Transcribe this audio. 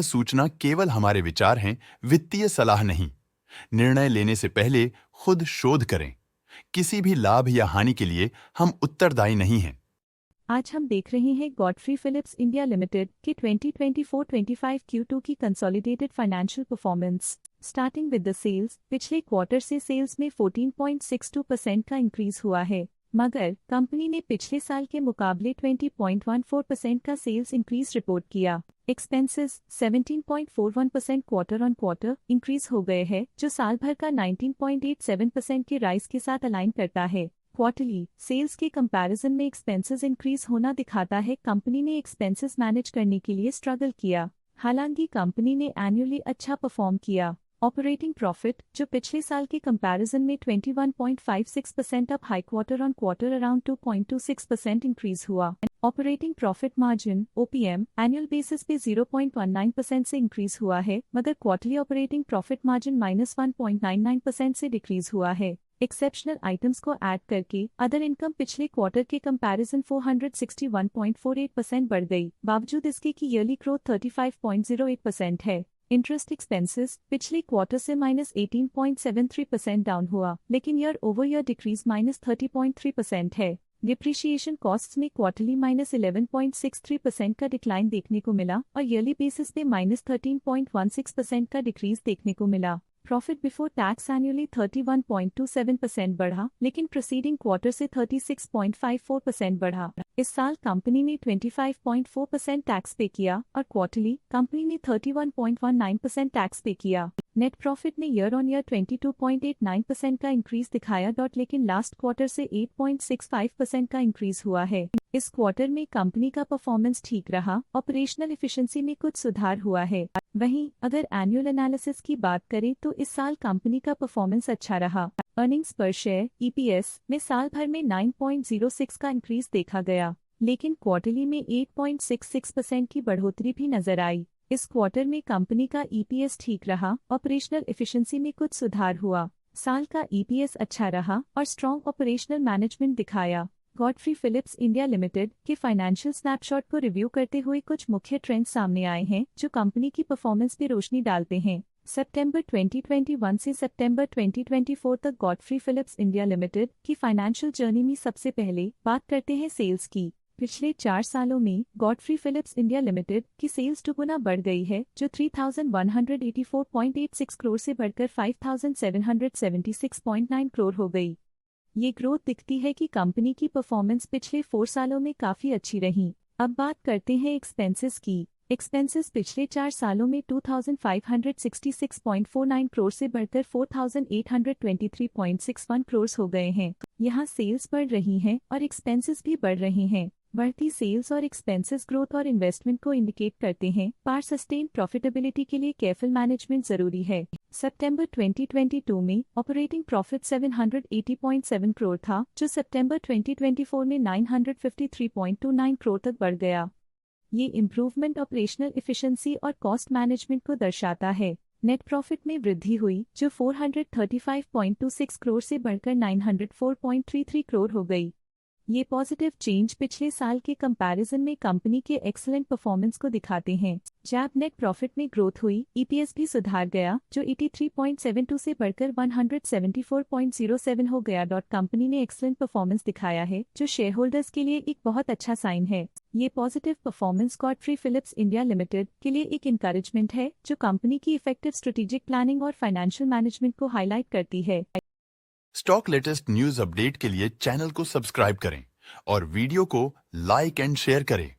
सूचना केवल हमारे विचार हैं, वित्तीय सलाह नहीं। निर्णय लेने से पहले खुद शोध करें। किसी भी लाभ या हानि के लिए हम उत्तरदायी नहीं हैं। आज हम देख रहे हैं गॉडफ्री फिलिप्स इंडिया लिमिटेड के 2024-25 Q2 की consolidated financial performance. Starting with the sales, पिछले क्वार्टर से सेल्स में 14.62% का इंक्रीज हुआ है, मगर कंपनी ने पिछले साल के मुकाबले 20.14% का सेल्स इंक्रीज रिपोर्ट किया। Expenses 17.41% quarter on quarter increase हो गए हैं, जो साल भर का 19.87% के राइज के साथ अलाइन करता है। क्वार्टरली सेल्स के कंपैरिजन में एक्सपेंसेस इंक्रीज होना दिखाता है कंपनी ने एक्सपेंसेस मैनेज करने के लिए स्ट्रगल किया। हालांकि कंपनी ने एनुअली अच्छा परफॉर्म किया। ऑपरेटिंग प्रॉफिट, जो पिछले साल के कंपैरिजन में 21.56% up high quarter on quarter around 2.26% increase हुआ। Operating profit margin OPM annual basis पे 0.19% से इंक्रीज हुआ है, मगर क्वार्टरली ऑपरेटिंग प्रॉफिट मार्जिन -1.99% से डिक्रीज हुआ है। एक्सेप्शनल आइटम्स को ऐड करके अदर इनकम पिछले क्वार्टर के कंपैरिजन 461.48% बढ़ गई, बावजूद इसके कि ईयरली ग्रोथ 35.08% है। इंटरेस्ट एक्सपेंसेस पिछले क्वार्टर से -18.73% डाउन हुआ, लेकिन ईयर ओवर ईयर डिक्रीज -30.3% है। डिप्रिशिएशन कॉस्ट्स में क्वार्टरली -11.63% का डिक्लाइन देखने को मिला और ईयरली बेसिस पे -13.16% का डिक्रीज देखने को मिला। प्रॉफिट बिफोर टैक्स एनुअली 31.27% बढ़ा, लेकिन प्रीसीडिंग क्वार्टर से 36.54% बढ़ा। इस साल कंपनी ने 25.4% टैक्स पे किया और क्वार्टरली कंपनी ने 31.19% टैक्स पे किया। नेट प्रॉफिट ने ईयर ऑन ईयर 22.89% का इंक्रीज दिखाया, लेकिन लास्ट क्वार्टर से 8.65% का इंक्रीज हुआ है। इस क्वार्टर में कंपनी का परफॉर्मेंस ठीक रहा, ऑपरेशनल एफिशिएंसी में कुछ सुधार हुआ है। वहीं अगर एनुअल एनालिसिस की बात करें तो इस साल कंपनी का परफॉर्मेंस अच्छा रहा। अर्निंग्स पर शेयर EPS में साल भर में 9.06 का इंक्रीज देखा गया, लेकिन क्वार्टरली में 8.66% की बढ़ोतरी भी नजर आई। इस क्वार्टर में कंपनी का EPS ठीक रहा, ऑपरेशनल एफिशिएंसी में कुछ सुधार हुआ। साल का EPS अच्छा रहा और स्ट्रॉन्ग ऑपरेशनल मैनेजमेंट दिखाया। गॉडफ्री फिलिप्स इंडिया लिमिटेड के फाइनेंशियल स्नैपशॉट को रिव्यू करते हुए कुछ मुख्य ट्रेंड्स सामने आए हैं जो कंपनी की परफॉर्मेंस पर रोशनी डालते हैं। सितंबर 2021 से सितंबर 2024 तक गॉडफ्री फिलिप्स इंडिया लिमिटेड की फाइनेंशियल जर्नी में सबसे पहले बात करते हैं सेल्स की। पिछले 4 सालों में गॉडफ्री फिलिप्स इंडिया लिमिटेड की सेल्स दुगुना बढ़ गई है, जो 3184.86 करोड़ से बढ़कर 5776.9 करोड़ हो गई। ये ग्रोथ दिखती है कि कंपनी की परफॉर्मेंस पिछले 4 सालों में काफी अच्छी रही। अब बात करते हैं एक्सपेंसेस की। एक्सपेंसेस पिछले 4 सालों में 2566.49 करोड़ से बढ़कर 4823.61 करोड़ हो गए हैं। यहाँ सेल्स बढ़ रही हैं और एक्सपेंसेस भी बढ़ रहे हैं। बढ़ती सेल्स और एक्सपेंसेस ग्रोथ और इन्वेस्टमेंट को इंडिकेट करते हैं, पर सस्टेन प्रॉफिटेबिलिटी के लिए केयरफुल मैनेजमेंट जरूरी है। सितंबर 2022 में ऑपरेटिंग प्रॉफिट 780.7 करोड़ था, जो सितंबर 2024 में 953.29 करोड़ तक बढ़ गया। ये इम्प्रूवमेंट ऑपरेशनल एफिशिएंसी और कॉस्ट मैनेजमेंट को दर्शाता है। नेट प्रॉफिट में वृद्धि हुई, जो 435.26 करोड़ से बढ़कर 904.33 करोड़ हो गई। ये पॉजिटिव चेंज पिछले साल के कंपैरिजन में कंपनी के एक्सीलेंट परफॉर्मेंस को दिखाते हैं। जब नेट प्रॉफिट में ग्रोथ हुई, EPS भी सुधार गया, जो 83.72 से बढ़कर 174.07 हो गया। कंपनी ने एक्सीलेंट परफॉर्मेंस दिखाया है, जो शेयर होल्डर्स के लिए एक बहुत अच्छा साइन है। ये positive performance Godfrey Phillips India limited के लिए एक इंकरेजमेंट है, जो कंपनी की इफेक्टिव स्ट्रेटेजिक प्लानिंग और फाइनेंशियल मैनेजमेंट को हाईलाइट करती है। स्टॉक लेटेस्ट न्यूज अपडेट के लिए चैनल को सब्सक्राइब करें और वीडियो को लाइक एंड शेयर करें।